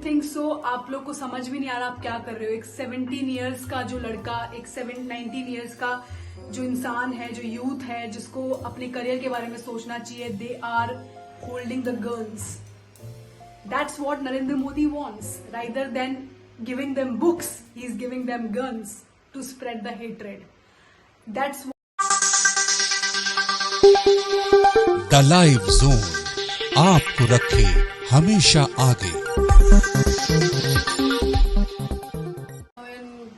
Don't think सो। आप लोग को समझ भी नहीं आ रहा आप क्या कर रहे हो। एक 17 ईयर्स का जो लड़का, एक 19 ईयर्स का जो इंसान है, जो यूथ है, जिसको अपने करियर के बारे में सोचना चाहिए, they are holding the guns. That's what Narendra Modi wants. Rather than giving them books, he's giving them guns to spread the hatred. That's the live zone आपको रखे हमेशा आगे.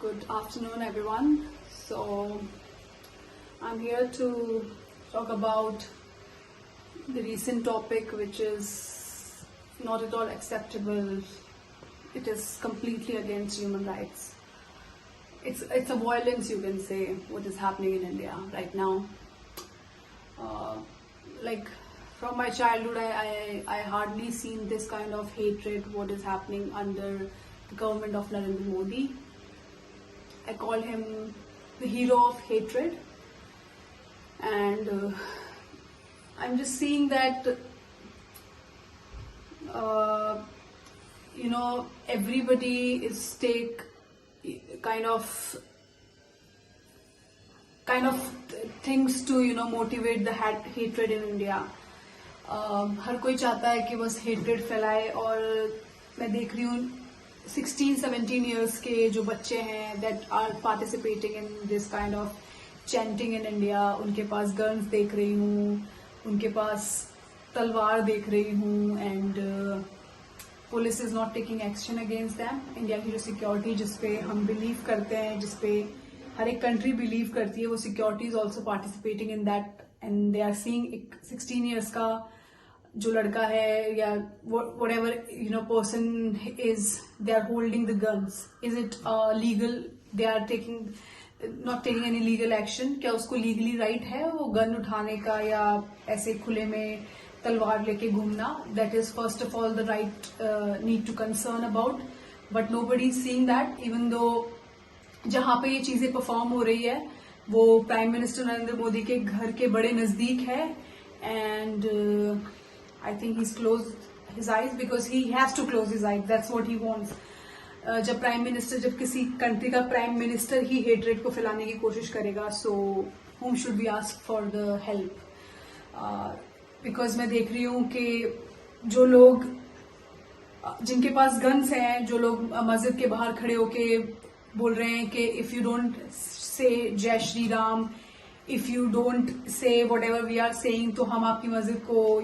Good afternoon, everyone. So, I'm here to talk about the recent topic, which is not at all acceptable. It is completely against human rights. It's a violence, you can say, what is happening in India right now. Like from my childhood, I hardly seen this kind of hatred what is happening under the government of Narendra Modi. I call him the hero of hatred, and I'm just seeing that everybody is kind of things to motivate the hatred in India. हर कोई चाहता है कि बस hatred फैलाए. और मैं देख रही हूँ 16-17 years के जो बच्चे हैं that are participating in this kind of chanting in India. उनके पास guns देख रही हूँ, उनके पास तलवार देख रही हूँ, and police is not taking action against them. India की जो सिक्योरिटी जिसपे हम बिलीव करते हैं, जिसपे हर एक कंट्री बिलीव करती है, वो security is also participating in that. And they are seeing एक 16 years का जो लड़का है या whatever person is, they are holding the guns. Is it legal? They are not taking any legal action. क्या उसको लीगली राइट है वो गन उठाने का या ऐसे खुले में तलवार लेके घूमना? That is first of all the right need to concern about. But nobody is seeing that, even though जहाँ पे ये चीजें परफॉर्म हो रही है वो प्राइम मिनिस्टर नरेंद्र मोदी के घर के बड़े नजदीक है. And I think he close his eyes because he has to close his eyes. That's what he wants. जब किसी कंट्री का प्राइम मिनिस्टर ही हेट्रेड को फैलाने की कोशिश करेगा, सो whom should we ask for the help? Because मैं देख रही हूँ कि जो लोग जिनके पास गन्स हैं, जो लोग मस्जिद के बाहर खड़े होके बोल रहे हैं कि इफ यू डोंट से जय Shri Ram, if you don't say whatever we are saying, तो हम आपकी मस्जिद को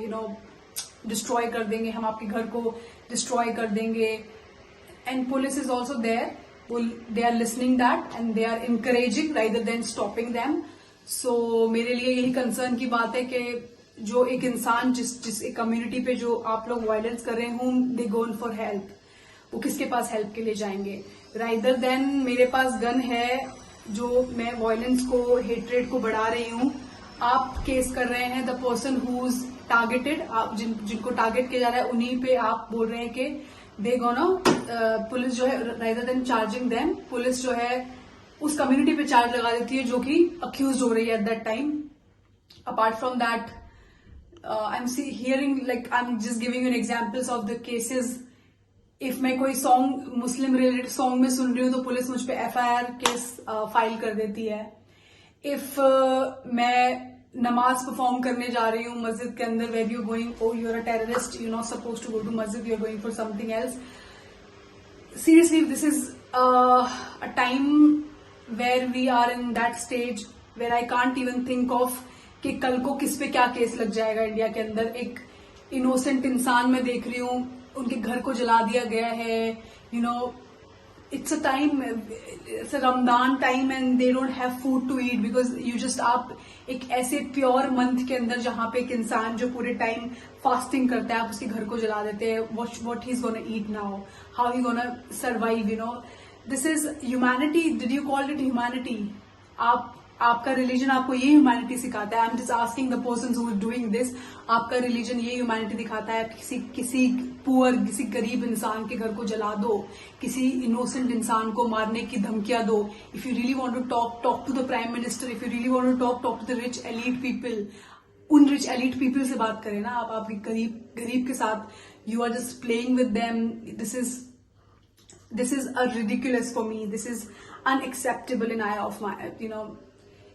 डिस्ट्रॉय कर देंगे, हम आपके घर को डिस्ट्रॉय कर देंगे. And police is also there. They are listening that and they are encouraging rather than stopping them. So मेरे लिए यही कंसर्न की बात है कि जो एक इंसान जिस एक कम्युनिटी पे जो आप लोग वायलेंस कर रहे हों, दे गोन फॉर हेल्प, वो किसके पास हेल्प के लिए जाएंगे? रादर देन मेरे पास गन है जो मैं वायलेंस को, हेट्रेड को बढ़ा रही हूँ, आप केस कर रहे हैं the person who is targeted. आप जिनको टारगेट किया जा रहा है उन्हीं पे आप बोल रहे हैं कि दे गोना. पुलिस जो है rather than charging them, police जो है उस कम्युनिटी पे चार्ज लगा देती है जो कि अक्यूज हो रही है at that time. Apart from that, I'm hearing, like, I'm just giving you an examples of the cases. If मैं कोई सॉन्ग, मुस्लिम रिलेटेड सॉन्ग में सुन रही हूँ तो पुलिस मुझ पे FIR केस फाइल कर देती है. इफ मैं नमाज परफॉर्म करने जा रही हूँ मस्जिद के अंदर, where you going, oh you're a terrorist, you're not supposed to go to masjid, you're going for something else. Seriously, this is a time where we are in that stage where I can't even think of कि कल को किस पे क्या case लग जाएगा India के अंदर. एक इनोसेंट इंसान मैं देख रही हूँ, उनके घर को जला दिया गया है. It's a time, it's a Ramadan time and they don't have food to eat because you just, आप एक ऐसे प्योर मंथ के अंदर जहां पे एक इंसान जो पूरे टाइम फास्टिंग करता है, आप उसके घर को जला देते हैं. What he is gonna eat now, how he gonna survive? This is humanity. Did you call it humanity? आपका रिलीजन आपको ये ह्यूमैनिटी सिखाता है? I am just asking the person who is doing this. आपका रिलीजन ये humanity दिखाता है? किसी पुअर, किसी गरीब इंसान के घर को जला दो, किसी इनोसेंट इंसान को मारने की धमकियां दो. If you really want to talk to the prime minister, if you really want to talk to the rich elite people, उन रिच एलीट पीपल से बात करें ना. आप गरीब के साथ you are just playing with them. This is a ridiculous for me. This is unacceptable in eye of my,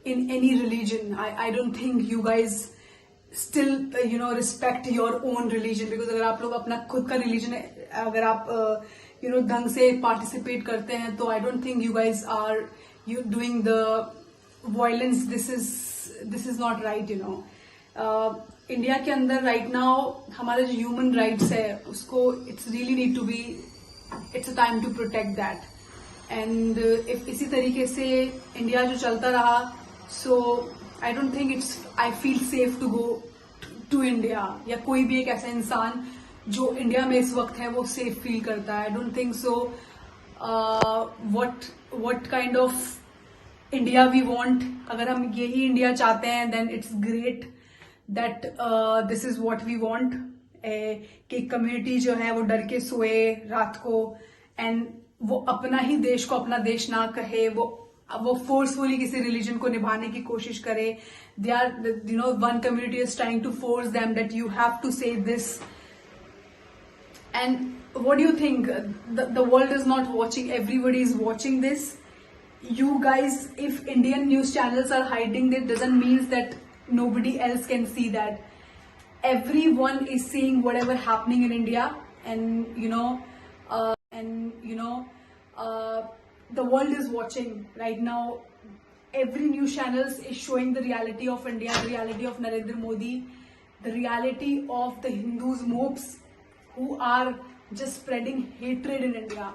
in any religion. I don't think you guys still respect your own religion, because अगर आप लोग अपना खुद का religion अगर आप ढंग से participate करते हैं, तो I don't think you guys are doing the violence. This is not right, India के अंदर राइट नाउ हमारे जो ह्यूमन राइट्स है उसको it's really need to be, it's a time to protect that. And if इसी तरीके से India जो चलता रहा, so I don't think I feel safe to go to India, या कोई भी एक ऐसा इंसान जो इंडिया में इस वक्त है वो सेफ फील करता है. I don't think so. What kind of India we want, अगर हम यही इंडिया चाहते हैं then it's great that this is what we want. कि कम्युनिटी जो है वो डर के सोए रात को, एंड वो अपना ही देश को अपना देश ना कहे, वो फोर्सफुली किसी रिलीजन को निभाने की कोशिश करे. They are one community is trying to force them that you have to say this. And what do you think? The world is not watching, everybody is watching this. You guys, if Indian news channels are hiding this, doesn't mean that nobody else can see that. Everyone is seeing whatever happening in India, and the world is watching right now. Every news channels is showing the reality of India, the reality of Narendra Modi, the reality of the Hindus mobs who are just spreading hatred in India.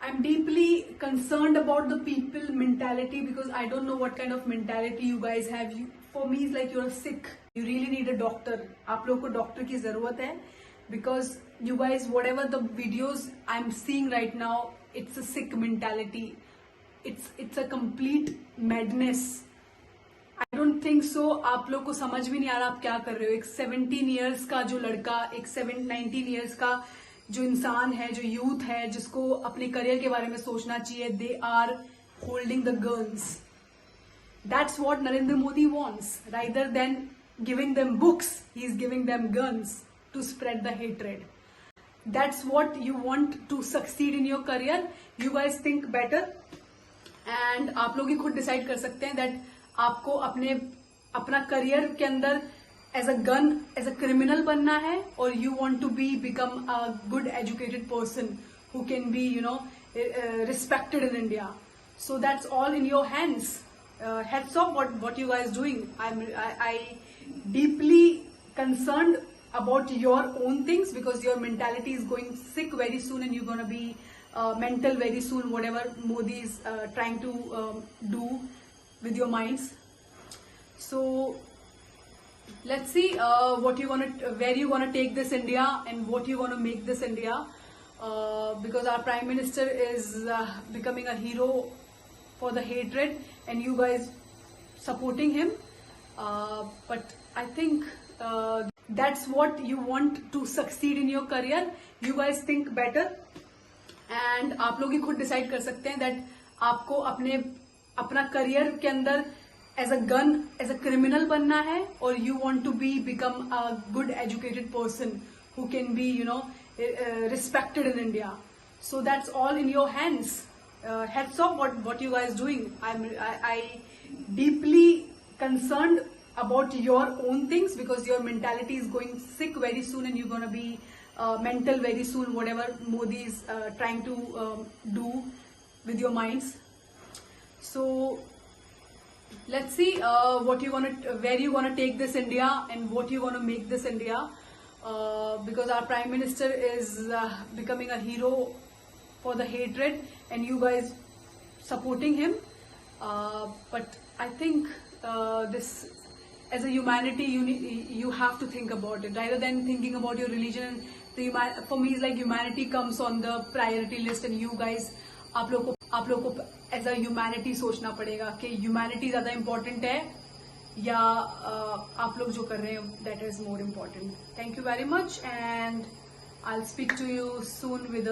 I'm deeply concerned about the people mentality, because I don't know what kind of mentality you guys have. For me, it's like you're sick. You really need a doctor. आप लोगों को doctor की जरूरत है, because you guys, whatever the videos I'm seeing right now, it's a sick mentality. It's a complete madness. I don't think so. आप लोग को समझ भी नहीं आ रहा आप क्या कर रहे हो. एक 17 years का जो लड़का, एक 19 years का जो इंसान है, जो यूथ है, जिसको अपने करियर के बारे में सोचना चाहिए, they are holding the guns. That's what Narendra Modi wants. Rather than giving them books, he is giving them guns to spread the hatred. That's what you want to succeed in your career. You guys think better, and आप लोग ही खुद decide कर सकते हैं that आपको अपना career के अंदर as a gun, as a criminal बनना है, or you want to become a good educated person who can be respected in India. So that's all in your hands. Heads off what you guys doing. I deeply concerned about your own things, because your mentality is going sick very soon, and you're going to be mental very soon, whatever Modi is trying to do with your minds. So let's see where you want to take this India, and what you want to make this India, because our Prime Minister is becoming a hero for the hatred, and you guys supporting him. But I think that's what you want to succeed in your career. You guys think better, and आप लोग ही खुद decide कर सकते हैं that आपको अपना career के अंदर as a gun, as a criminal बनना है, or you want to become a good educated person who can be respected in India. So that's all in your hands. Heads off what you guys doing. I deeply concerned about your own things, because your mentality is going sick very soon, and you're going to be mental very soon, whatever Modi is trying to do with your minds. So let's see where you want to take this India, and what you want to make this India, because our Prime Minister is becoming a hero for the hatred, and you guys supporting him. But I think this, as a humanity, you have to think about it rather than thinking about your religion. For me, it's like humanity comes on the priority list, and you guys, आप लोग को as a humanity सोचना पड़ेगा कि humanity ज्यादा important है, या आप लोग जो कर रहे हैं that is more important. Thank you very much, and I will speak to you soon with